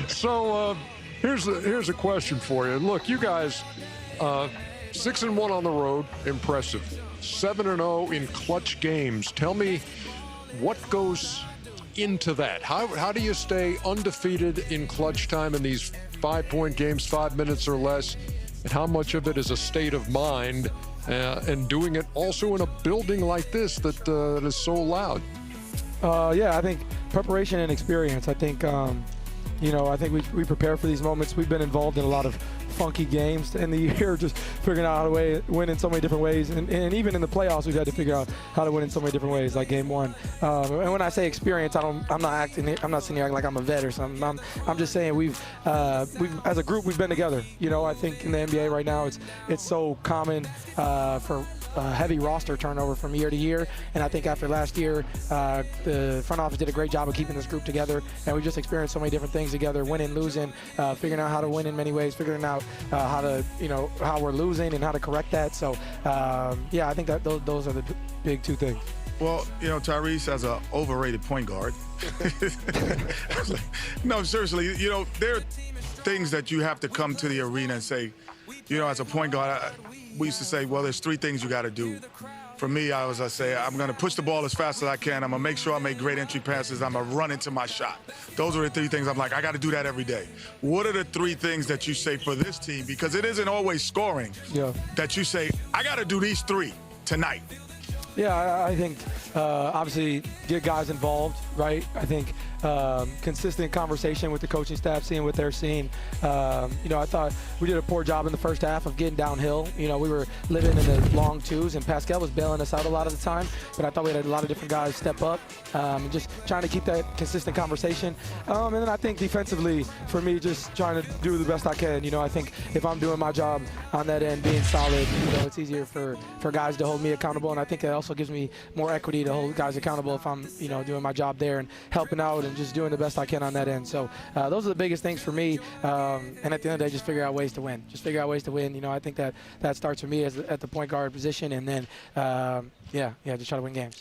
So here's a question for you. Look, you guys, 6-1 on the road, impressive. 7-0 in clutch games. Tell me what goes into that. How do you stay undefeated in clutch time in these 5-point games, 5 minutes or less? And how much of it is a state of mind and doing it also in a building like this that is so loud? Yeah, I think preparation and experience. I think, I think we prepare for these moments. We've been involved in a lot of funky games in the year, just figuring out how to win in so many different ways. And even in the playoffs, we've had to figure out how to win in so many different ways, like game one. And when I say experience, I'm not sitting here like I'm a vet or something. I'm just saying we've as a group, we've been together. I think in the NBA right now, it's so common for heavy roster turnover from year to year, and I think after last year, the front office did a great job of keeping this group together, and we just experienced so many different things together, winning, losing, figuring out how to win in many ways, figuring out how to, how we're losing and how to correct that. So, yeah, I think that those are the big two things. Well, Tyrese as an overrated point guard. No, seriously, there are things that you have to come to the arena and say, as a point guard, we used to say, well, there's 3 things you got to do. For me, I say, I'm going to push the ball as fast as I can. I'm going to make sure I make great entry passes. I'm going to run into my shot. Those are the 3 things I'm like, I got to do that every day. What are the 3 things that you say for this team? Because it isn't always scoring that you say, I got to do these 3 tonight. Yeah, I think obviously get guys involved, right? I think consistent conversation with the coaching staff, seeing what they're seeing. I thought we did a poor job in the first half of getting downhill. We were living in the long twos, and Pascal was bailing us out a lot of the time. But I thought we had a lot of different guys step up and just trying to keep that consistent conversation. And then I think defensively, for me, just trying to do the best I can. I think if I'm doing my job on that end, being solid, it's easier for guys to hold me accountable. And I think that also gives me more equity to hold guys accountable if I'm, doing my job there and helping out and just doing the best I can on that end. So those are the biggest things for me. And at the end of the day, just figure out ways to win. Just figure out ways to win. I think that starts for me at the point guard position. And then, just try to win games.